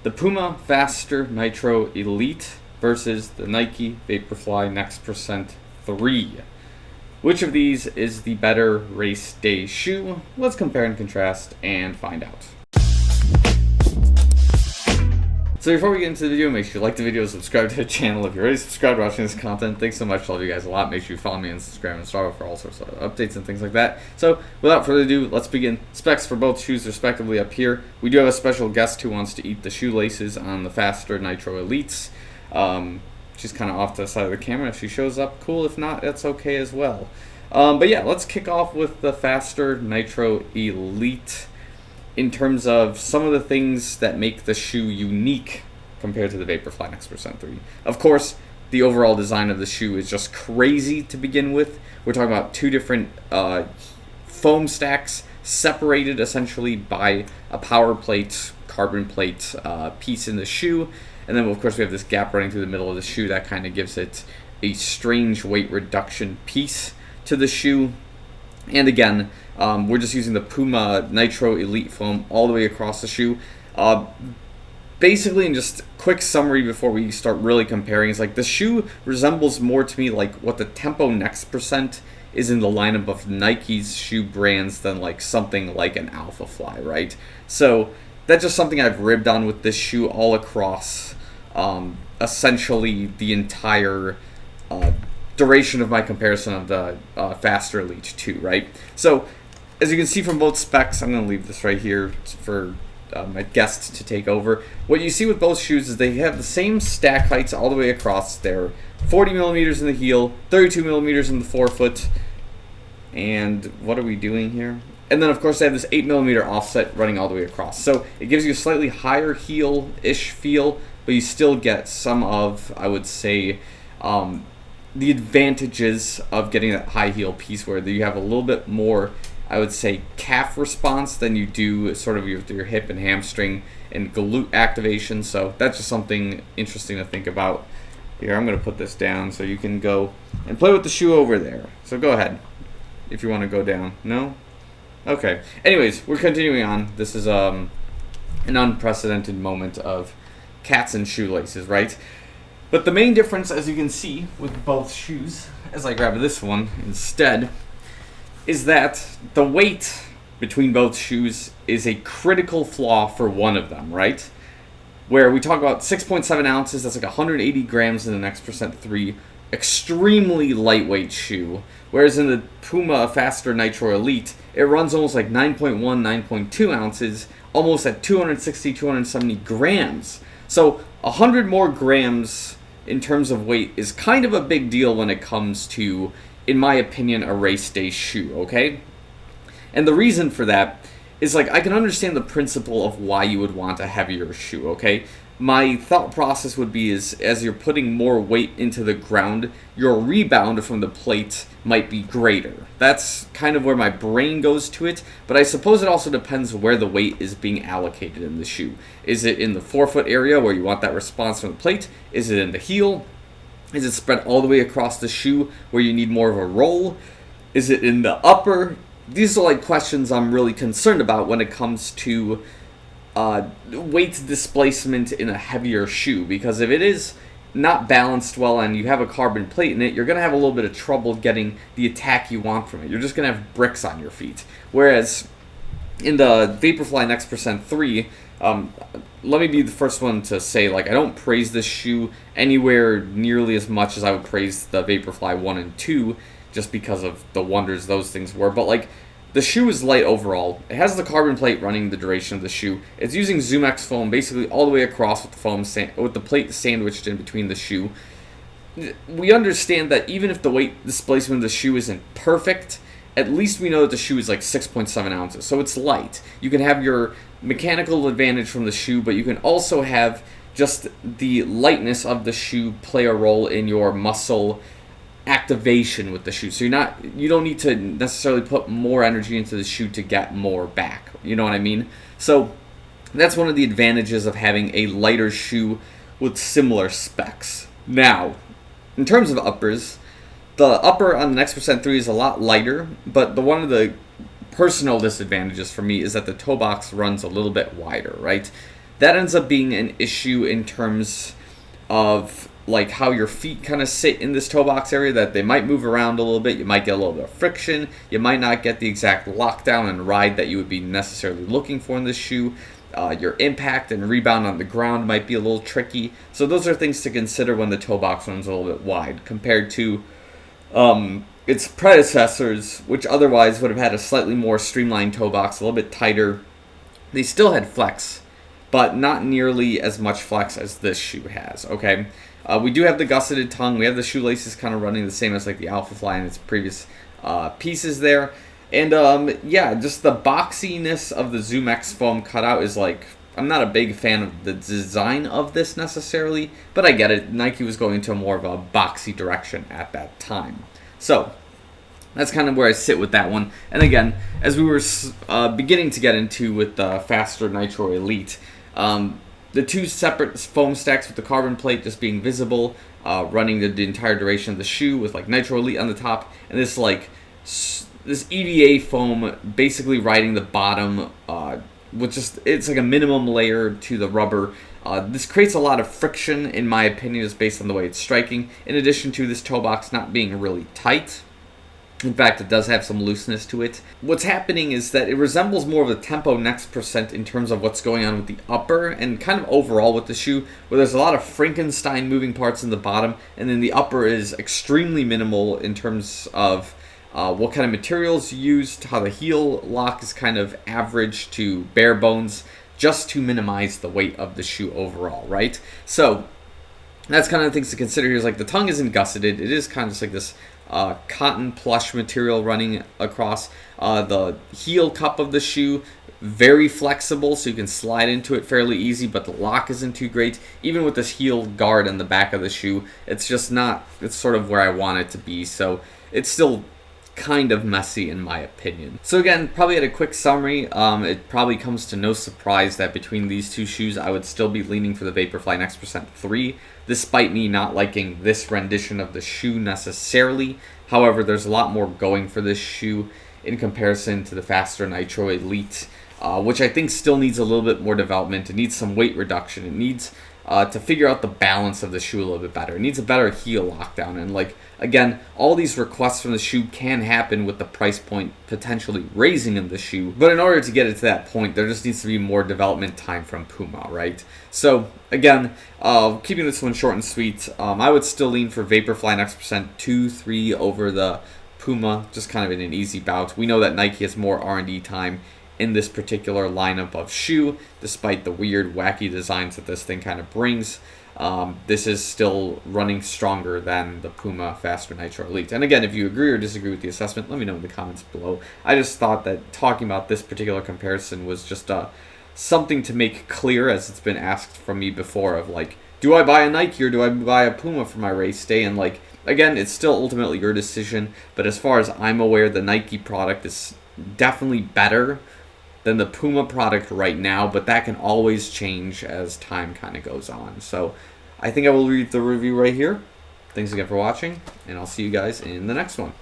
the Puma Faster Nitro Elite versus the Nike Vaporfly Next Percent 3. Which of these is the better race day shoe? Let's compare and contrast and find out. So before we get into the video, make sure you like the video, subscribe to the channel if you're already subscribed watching this content. Thanks so much, I love you guys a lot. Make sure you follow me on Instagram and Strava for all sorts of updates and things like that. So without further ado, let's begin. Specs for both shoes respectively up here. We do have a special guest who wants to eat the shoelaces on the Faster Nitro Elites. She's kind of off to the side of the camera. If she shows up, cool. If not, that's okay as well. But yeah, let's kick off with the Faster Nitro Elite in terms of some of the things that make the shoe unique compared to the Vaporfly Next Percent 3. Of course, the overall design of the shoe is just crazy to begin with. We're talking about two different foam stacks separated essentially by a power plate, carbon plate piece in the shoe. And then, of course, we have this gap running through the middle of the shoe that kind of gives it a strange weight reduction piece to the shoe. And again, we're just using the Puma Nitro Elite foam all the way across the shoe. Basically, in just quick summary before we start really comparing, is like the shoe resembles more to me like what the Tempo Next Percent is in the lineup of Nike's shoe brands than like something like an Alphafly, right? So that's just something I've ribbed on with this shoe all across essentially the entire duration of my comparison of the Faster Elite 2, right? So as you can see from both specs, I'm going to leave this right here for my guest to take over. What you see with both shoes is they have the same stack heights all the way across. They're 40 millimeters in the heel, 32 millimeters in the forefoot, and what are we doing here? And then, of course, they have this 8 millimeter offset running all the way across. So it gives you a slightly higher heel-ish feel, but you still get some of, I would say, the advantages of getting that high heel piece where you have a little bit more, I would say, calf response than you do sort of your hip and hamstring and glute activation. So that's just something interesting to think about. Here, I'm going to put this down so you can go and play with the shoe over there. So go ahead if you want to go down. No? Okay. Anyways, we're continuing on. This is an unprecedented moment of cats and shoelaces, right? But the main difference, as you can see with both shoes, as I grab this one instead, is that the weight between both shoes is a critical flaw for one of them, right? Where we talk about 6.7 ounces, that's like 180 grams in the Next Percent 3, extremely lightweight shoe. Whereas in the Puma Faster Nitro Elite, it runs almost like 9.1, 9.2 ounces, almost at 260, 270 grams. So 100 more grams in terms of weight is kind of a big deal when it comes to, in my opinion, a race day shoe, okay? And the reason for that is, like, I can understand the principle of why you would want a heavier shoe, okay? My thought process would be is, as you're putting more weight into the ground, your rebound from the plate might be greater. That's kind of where my brain goes to it, but I suppose it also depends where the weight is being allocated in the shoe. Is it in the forefoot area where you want that response from the plate? Is it in the heel? Is it spread all the way across the shoe where you need more of a roll? Is it in the upper? These are like questions I'm really concerned about when it comes to weight displacement in a heavier shoe, because if it is not balanced well and you have a carbon plate in it, you're going to have a little bit of trouble getting the attack you want from it. You're just going to have bricks on your feet. Whereas in the Vaporfly Next Percent 3, let me be the first one to say, like, I don't praise this shoe anywhere nearly as much as I would praise the Vaporfly 1 and 2, just because of the wonders those things were. But, like, the shoe is light overall. It has the carbon plate running the duration of the shoe. It's using ZoomX foam basically all the way across with the foam with the plate sandwiched in between the shoe. We understand that even if the weight displacement of the shoe isn't perfect, at least we know that the shoe is like 6.7 ounces, so it's light. You can have your mechanical advantage from the shoe, but you can also have just the lightness of the shoe play a role in your muscle activation with the shoe. So you don't need to necessarily put more energy into the shoe to get more back. You know what I mean? So that's one of the advantages of having a lighter shoe with similar specs. Now, in terms of uppers, the upper on the Next Percent 3 is a lot lighter, but one of the personal disadvantages for me is that the toe box runs a little bit wider, right? that ends up being an issue in terms of like how your feet kind of sit in this toe box area, that they might move around a little bit. You might get a little bit of friction. You might not get the exact lockdown and ride that you would be necessarily looking for in this shoe. Your impact and rebound on the ground might be a little tricky. So those are things to consider when the toe box runs a little bit wide compared to its predecessors, which otherwise would have had a slightly more streamlined toe box, a little bit tighter. They still had flex, but not nearly as much flex as this shoe has, okay? We do have the gusseted tongue. We have the shoelaces kind of running the same as like the Alphafly and its previous pieces there. And yeah, just the boxiness of the Zoom X foam cutout is like, I'm not a big fan of the design of this necessarily, but I get it. Nike was going into more of a boxy direction at that time. So that's kind of where I sit with that one. And again, as we were beginning to get into with the faster Nitro Elite, the two separate foam stacks with the carbon plate just being visible, running the entire duration of the shoe with like Nitro Elite on the top, and this like this EVA foam basically riding the bottom with just, it's like a minimum layer to the rubber. This creates a lot of friction, in my opinion, just based on the way it's striking, in addition to this toe box not being really tight. In fact, it does have some looseness to it. What's happening is that it resembles more of the Tempo Next percent in terms of what's going on with the upper and kind of overall with the shoe, where there's a lot of Frankenstein moving parts in the bottom, and then the upper is extremely minimal in terms of what kind of materials used, how the heel lock is kind of average to bare bones, just to minimize the weight of the shoe overall, right? So that's kind of things to consider here. Is like the tongue isn't gusseted. It is kind of just like this cotton plush material running across. The heel cup of the shoe, very flexible, so you can slide into it fairly easy, but the lock isn't too great. Even with this heel guard in the back of the shoe, it's just not, it's sort of where I want it to be. So it's still kind of messy in my opinion. So again, probably at a quick summary, it probably comes to no surprise that between these two shoes, I would still be leaning for the Vaporfly Next Percent 3, despite me not liking this rendition of the shoe necessarily. However, there's a lot more going for this shoe in comparison to the faster Nitro Elite, which I think still needs a little bit more development. It needs some weight reduction. It needs to figure out the balance of the shoe a little bit better. It needs a better heel lockdown. And like, again, all these requests from the shoe can happen with the price point potentially raising in the shoe. But in order to get it to that point, there just needs to be more development time from Puma, right? So again, keeping this one short and sweet, I would still lean for Vaporfly Next Percent 2, 3 over the Puma, just kind of in an easy bout. We know that Nike has more R&D time in this particular lineup of shoe, despite the weird, wacky designs that this thing kind of brings. This is still running stronger than the Puma Faster Nitro Elite. And again, if you agree or disagree with the assessment, let me know in the comments below. I just thought that talking about this particular comparison was just something to make clear, as it's been asked from me before, of like, do I buy a Nike or do I buy a Puma for my race day? And like, again, it's still ultimately your decision, but as far as I'm aware, the Nike product is definitely better than the Puma product right now, but that can always change as time kind of goes on. So I think I will leave the review right here. Thanks again for watching, and I'll see you guys in the next one.